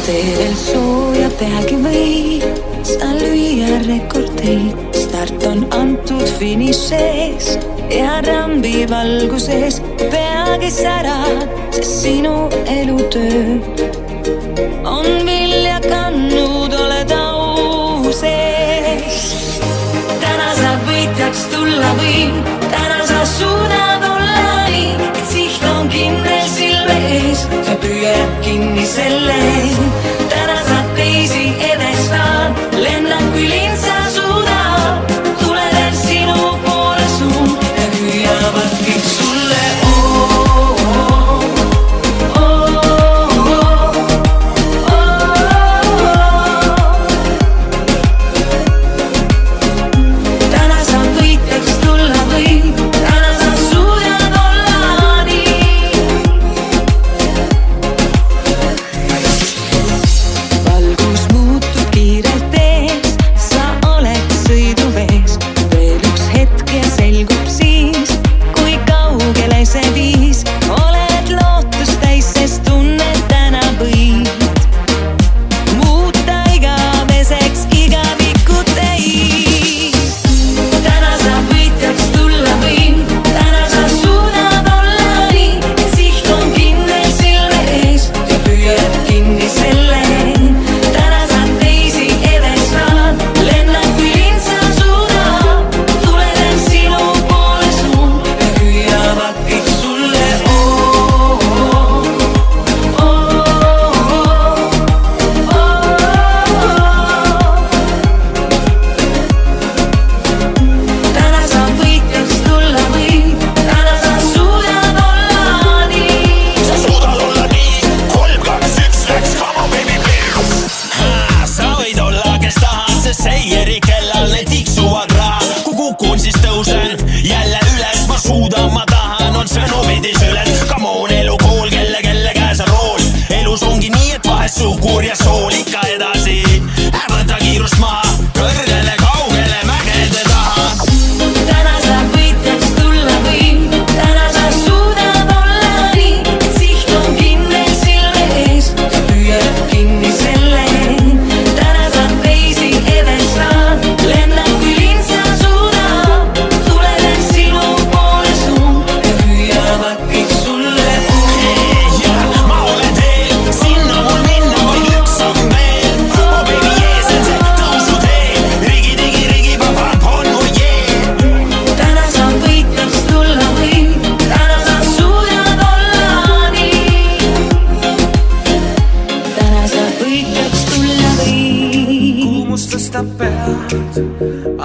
tee veel sooja, peagi või sa lüüa rekordeid. Start on antud finišees ja rambi valguses peagi särad, sest sinu elutöö on vilja kandnud, oled au sees. Täna sa võitjaks tulla või täna sa suudad olla nii, et siht on kindel silme ees, sa püüad kinni selle. Täna sa teisi edestad, lennad kui lind sa suudad, tulevad sinu poole suun ja hüüavad kõik sulle suhkur ja sool ikka edasi. Võta kiirust maha, kõrgele kaugele mägede taha. Täna sa võitjaks tulla või täna sa suudad olla nii, et siht on kindel silme ees, sa püüad kinni selle. Täna sa teisi edestad, lennad kui lind sa suudad, tulevad sinu poole suun ja hüüavad kõik sulle ma olen teel, sinna mul minna vaid üks samm veel. Oh baby yeah, see on see tõusutee, rigi papa on mu yeah. Täna sa võitjaks tulla või täna sa suudad olla nii. Täna sa võitjaks tulla või. Kuumus tõstab pead,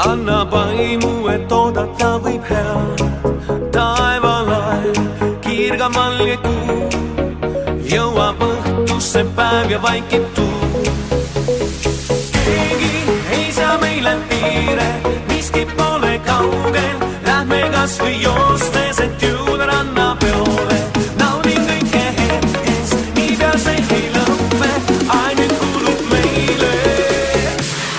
annab aimu, et oodata võib head. Taevalaev, kiirga valge kuu, jõuab õhtusse päev ja vaikib tuu. Keegi ei saa meile piire, miski pole kaugel, lähme kas või joostes, et jõuda rannapeole. Naudin kõike hetkes, niipea see ei lõppe, ainult kuulub meile.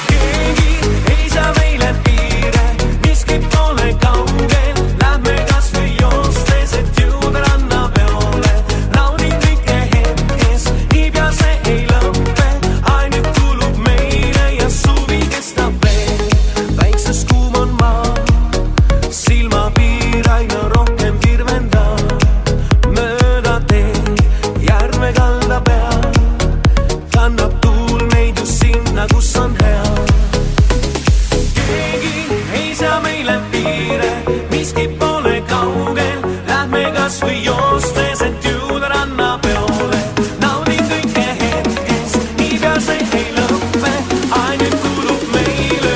Keegi ei saa meile piire, miski pole kaugel, lähme kas või joostes, et jõuda rannapeole. Naudin kõike hetkes, niipea see ei lõppe, ainult kuulub meile ja suvi kestab veel. Väikses kuum on maa, silmapiir aina rohkem kirvendab. Mööda teed, järve kalda peal, kannab tuul meid just sinna, kus on hea. Keegi ei saa meile piire, miski pole kaugel, lähme kas või joostes, et jõuda rannapeole. Naudin kõike hetkes, niipea see ei lõppe, ainult kuulub meile.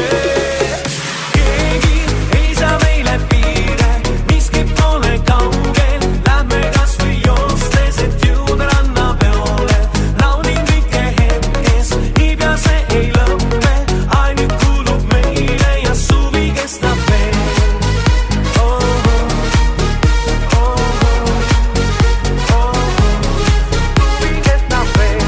Keegi ei saa meile piire, miski pole kaugel, lähme kas või joostes, et jõuda rannapeole. Naudin kõike hetkes, niipea see ei lõppe, ainult kuulub meile ja suvi kestab veel. Suvi kestab veel.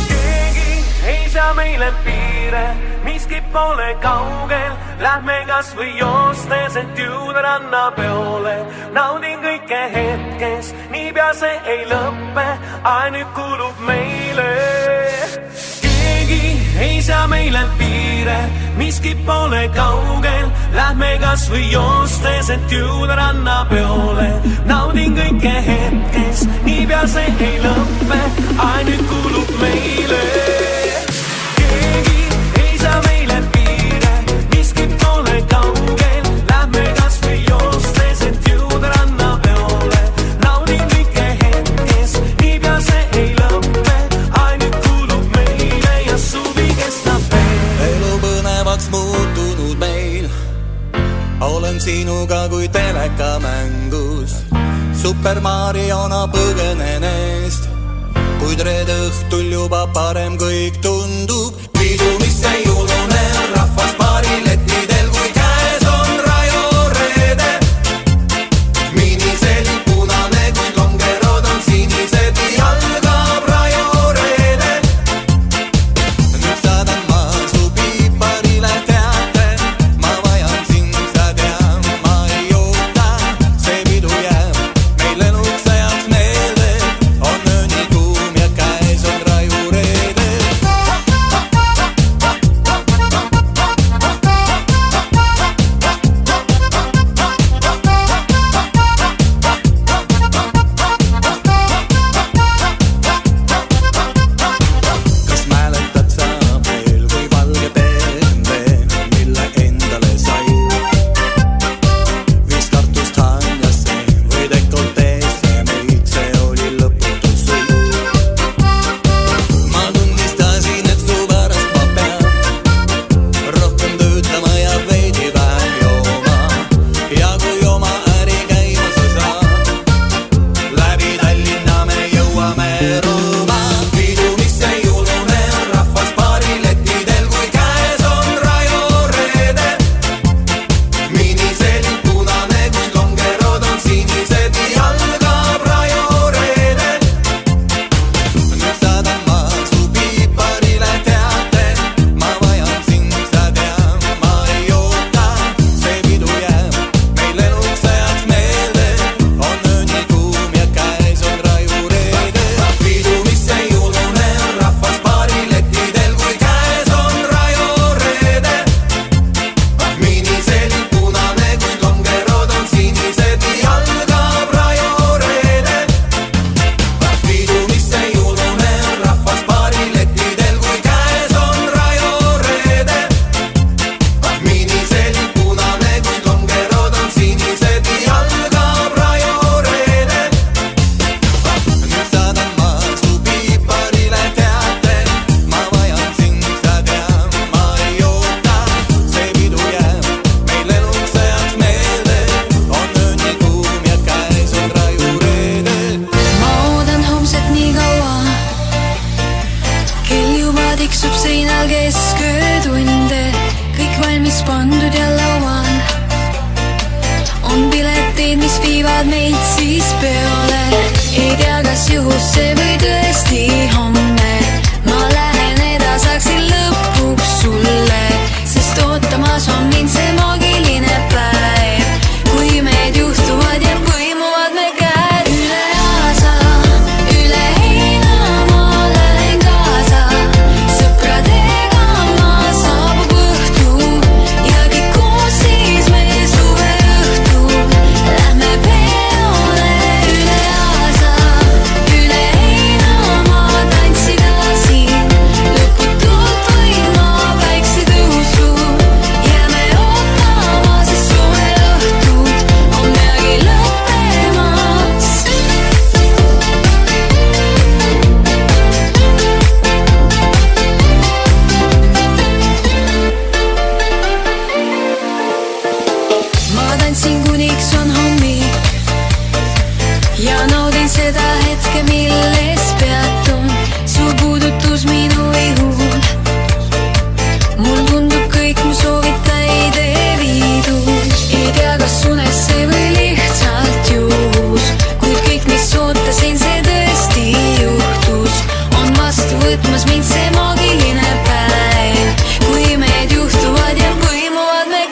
Keegi ei saa meile piire, miski pole kaugel, lähme kas või joostes, et jõuda rannapeole. Naudin kõike hetkes, niipea see ei lõppe, aeg nüüd kulub meile. Keegi ei saa meile piire, miski pole kaugel. Lähme kas või joostes, et jõuda rannapeole. Naudin kõike hetkes, niipea see ei lõppe, aeg nüüd kulub meile. Keegi ei saa meile piire, miski pole kaugel. Lähme kas või joostes, et jõuda rannapeole. Naudin kõike hetkes, niipea see ei lõppe, aeg nüüd kulub meile ja suvi kestab veel. Elu põnevaks muutunud meil, olen sinuga kui telekamängus. Super Mariona põgenen eest, kuid reede õhtul juba parem kõik tundub. Pidu, mis ei ulune, rahvas baariletidel, kui käes on Rajo reede. Miniselg punane, kuid longerod on sinised, algab Rajo reede. Nüüd saadan ma su piiparile teate, ma vajan sind, sa tead, ma ei oota. See pidu jääb meil eluks ajaks meelde, on öö nii kuum ja käes on Raju reede. Kas mäletad sa veel, kui valge BMW, mille endale sai, viis Tartust Haanjasse või dekolteesse meid, see oli lõputu sõit. Ma tunnistasin, et su pärast ma pean rohkem töötama ja veidi vähem jooma. Ja kui oma äri käima sa saad, läbi Tallinna me jõuame Rooma. Pidu, mis ei ulune, rahvas baariletidel, kui käes on Rajo reede. Miniselg punane, kuid longerod on sinised, algab Rajo reede. Nüüd saadan ma su piiparile teate, ma vajan sind, sa tead, ma ei oota. See pidu jääb meil eluks ajaks meelde, on öö nii kuum ja käes on Raju reede. Pidu, mis ei ulune, rahvas baariletidel, kui käes on Rajo reede. Miniselg punane, kuid longerod on sinised, algab Rajo reede. Pidu, mis ei ulune, rahvas baariletidel, kui käes on Rajo reede. Miniselg punane, kuid longerod on sinised, algab Rajo reede. Nüüd saadan ma su piiparile teate, ma vajan sind, sa tead, ma ei oota. See pidu jääb meil eluks ajaks meelde, on öö nii kuum ja käes on Raju reede. Ma oodan homset nii kaua, kell juba tiksub seinal kesköötunde, kõik valmis pandud ja laual on piletid, mis viivad meid siis peole. Ei tea, kas juhusse või tõesti homne ma lähen edasaksin lõpuks sulle, sest ootamas on mind see maagiline päev, kui meid juhtuvad ja põimuvad me käed. Üle aasa, üle heinamaa lähen kaasa, sõpradega ma saabub õhtu ja kõik koos siis me suveõhtul lähme peole. Üle aasa, üle heinamaa tantsida siin, lõputult võin ma päiksetõusu. Jääme ootama, sest suveõhtud on peagi lõppemas. Ma tantsin kuniks on hommik ja naudin seda hetke, milles peatun. Su puudutus minu ihul, mul tundub kõik mu soovid täide viidud. Ei tea, kas unesse või lihtsalt juhus, kuid kõik, mis ootasin, see tõesti juhtus. On vastu võtmas mind see maagiline päev, kui meid juhtuvad ja põimuvad me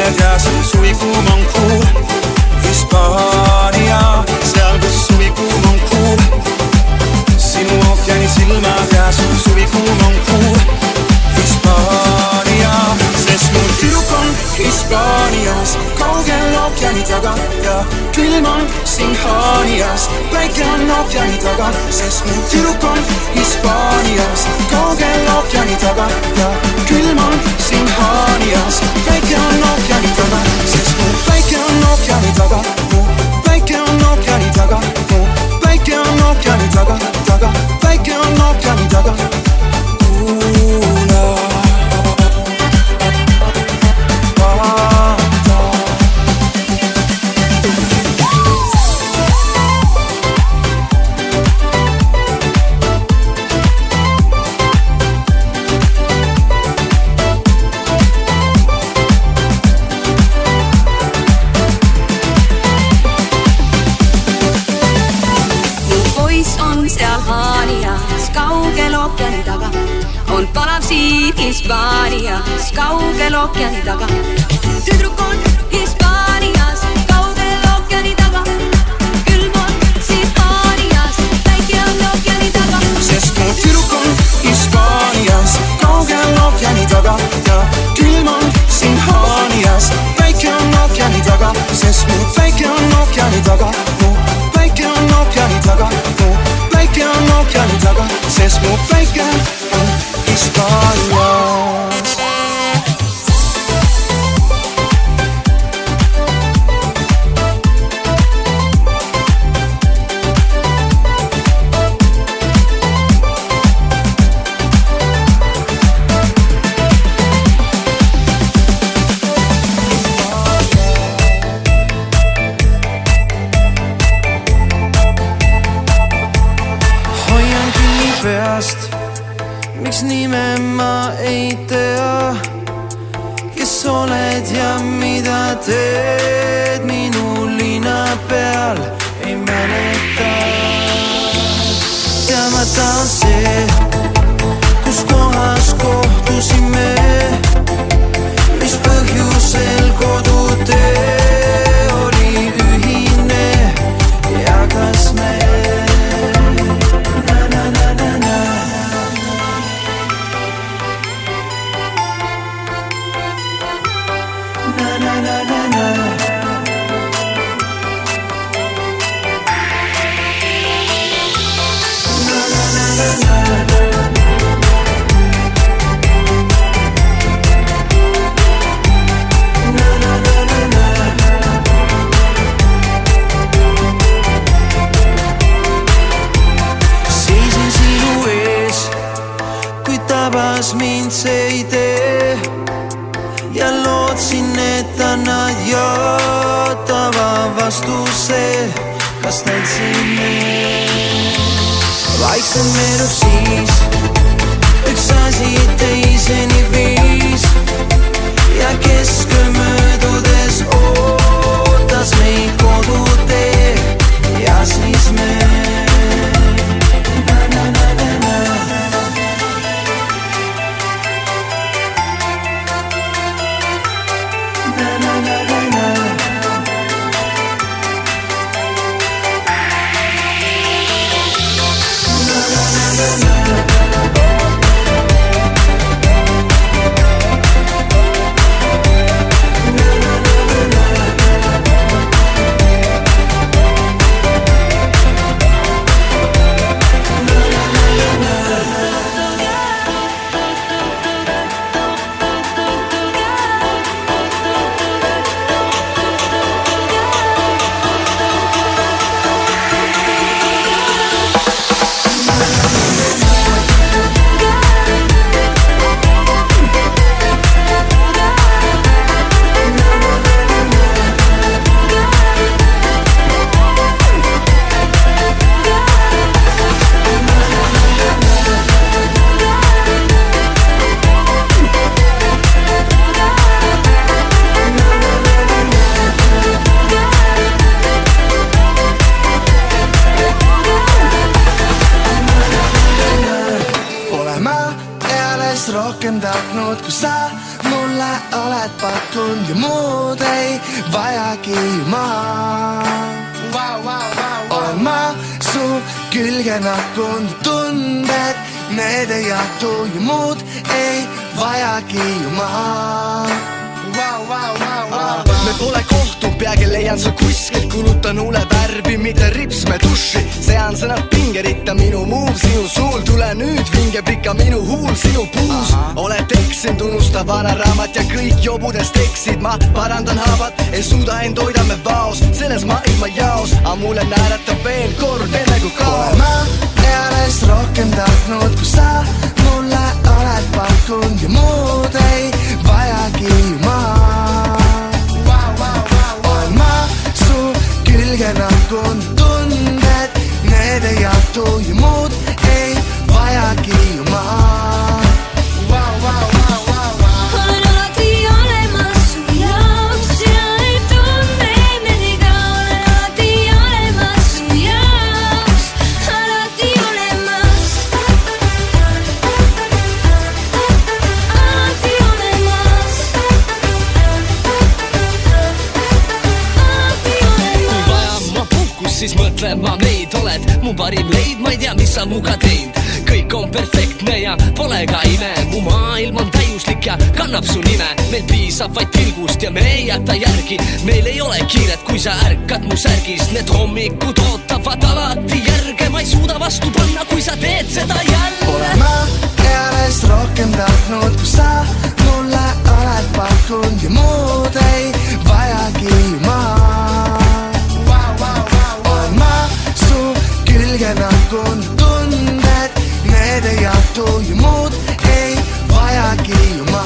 tuuled ja sul suvikuum on kuul. Hispaania, seal kus suvikuum on kuul. Sinu ookeani silmad ja sul suvikuum on kuul. Hispaania, sest mu tüdruk on Hispaanias, kaugel ookeani taga ja külm on siin Haanias. Päike on ookeani taga, sest mu tüdruk on Hispaanias, kaugel ookeani taga ja külm on siin Haanias. Päike on ookeani taga, sest mu päike on ookeani taga, mu päike on ookeani taga, mu päike on ookeani taga, taga, päike on ookeani taga. Hispaanias, kaugel ookeani taga. Tüdruk on Hispaanias, kaugel ookeani taga. Külm on siin Haanias, päike on ookeani taga. Sest mu tüdruk on Hispaanias, kaugel ookeani taga ja külm on siin Haanias. Päike on ookeani taga, sest mu päike on ookeani taga, mu päike on ookeani taga, mu päike on ookeani taga, sest mu päike on Hispaanias. Miks nime ma ei tea, kes oled ja mida teed minu linna peal, ei mäleta. Teadmata on see, kus kohas kohtusime, mis põhjusel kodutee oli ühine ja kas me mind see idee ja lootsin, et annad jaatava vastuse, kas tantsime. Vaikselt meenub siis üks asi teiseni viis ja keskel möödudes ootas meid kodutee ja siis me rohkem tahtnud, kui sa mulle oled pakkunud ja muud ei vajagi ma. Olen ma su külge nakkunud tunded, need ei jahtu ja muud ei vajagi ju ma. Me pole kohtunud, peagi leian su kuskilt, kulutan huule värvi, mitte ripsme duši. Sean sõnad pingeritta, minu move sinu suul, tule nüüd vinge pika minu huul sinu puus. Oled eksinud, unusta vana raamat ja kõik jobudest eksid. Ma parandan haavad, ei suuda end hoida me vaos, selles maailma jaos, aga mulle naeratab veel kord enne kui kaos. Ma eales rohkem tahtnud, kui sa mulle oled pakkunud ja muud ei vajagi ma. Olen ma su külge nakkunud tunded, need ei jahtu ja muud ei vajagi ju ma. Olen alati olemas su jaoks ja ei tunne ennediga. Olen alati olemas su jaoks, alati olemas. Alati olemas. Kui vaja ma puhkust, siis mõtlen ma meid. Oled mu parim leid, ma ei tea, mis sa muga teinud. Kõik on perfektne ja pole ka ime. Mu maailm on täiuslik ja kannab su nime. Meil piisab vaid tilgust ja me ei jäta järgi. Meil ei ole kiiret, kui sa ärkad mu särgis. Need hommikud ootavad alati järge. Ma ei suuda vastu panna, kui sa teed seda jälle. Olen ma eales rohkem tahtnud, kui sa mulle oled pakkunud ja muud ei vajagi ma. Olen ma su külge nakkunud tunded, need ei jahtu ja muud ei vajagi ju ma.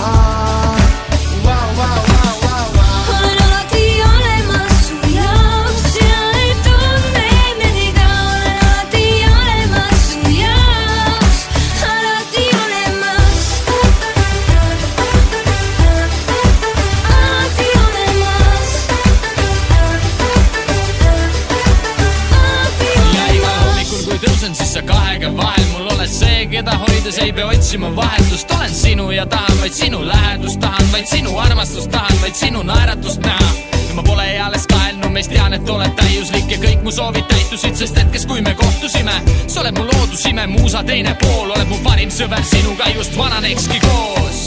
Olen alati olemas su jaoks ja ei tunne ennediga. Olen alati olemas su jaoks, alati olemas. Alati olemas. Ja igal hommikul kui tõusen, siis sa kahega vahel. Mul oled see, keda hoides ei pea otsima vahetust. Olen sinu ja tahan vaid sinu lähedust. Tahan vaid sinu armastust, tahan vaid sinu naeratust näha. Ja ma pole eales kaelnud, meist tean, et oled täiuslik. Ja kõik mu soovid täitusid, sest hetkes kui me kohtusime. Sa oled mu loodusime, muusa teine pool. Oled mu parim sõber, sinuga just vananekski koos.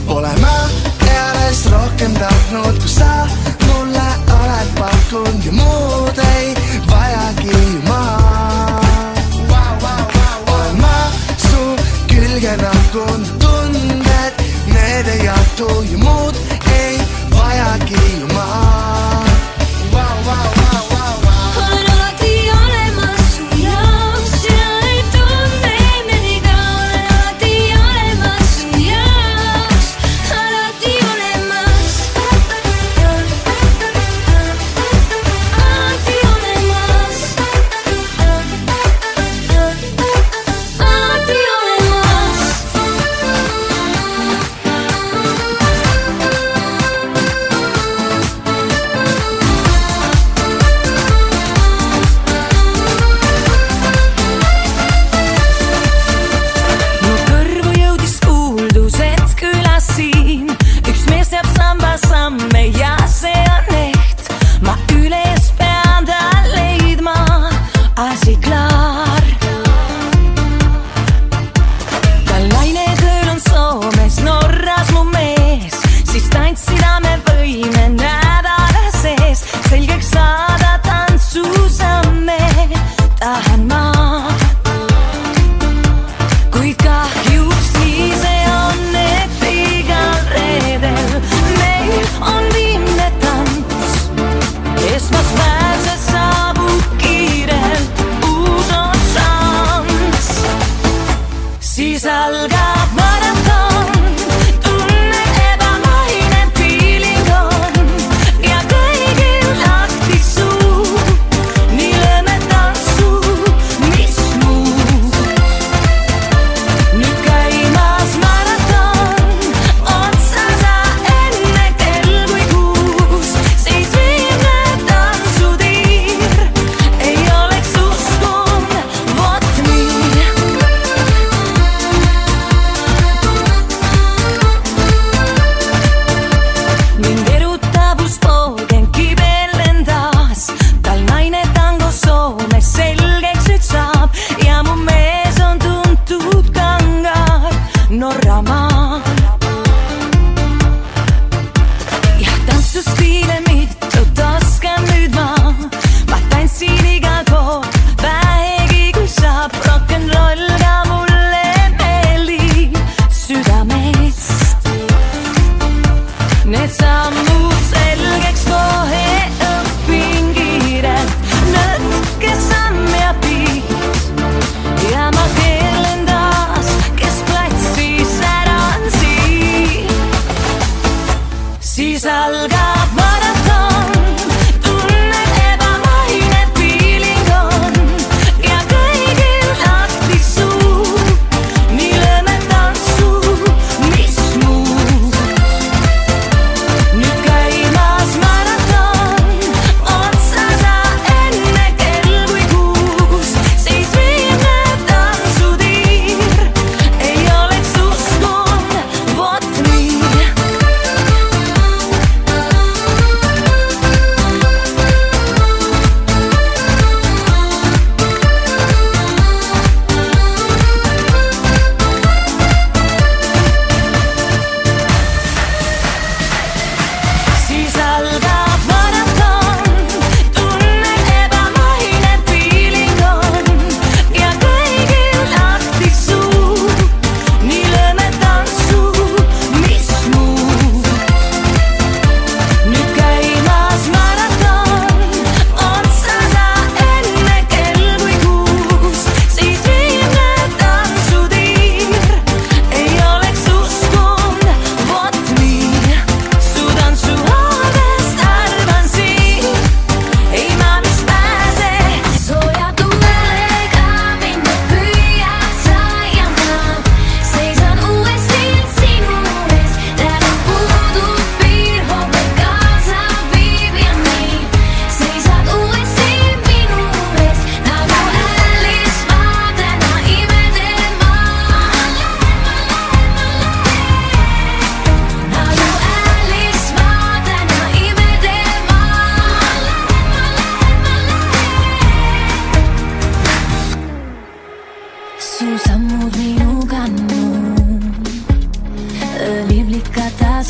Pole ma eales rohkem tahtnud, kui sa mulle oled pakkunud ja muud ei vajagi ma. Olen ma su külge nakkunud tunded, need ei jahtu ja muud ei vajagi ju ma. Olen alati olemas su jaoks ja ei tunne ennediga. Olen alati olemas su jaoks, alati olemas. Alati olemas. Alati olemas.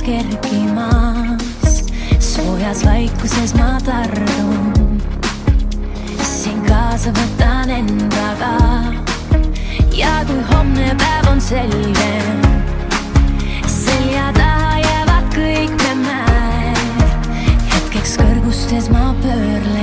kerkimas, soojas vaikuses ma tardun, sind kaasa võtan endaga. Ja kui homne päev on selge, selja taha jäävad kõik me mäed, hetkeks kõrgustes ma pöörlen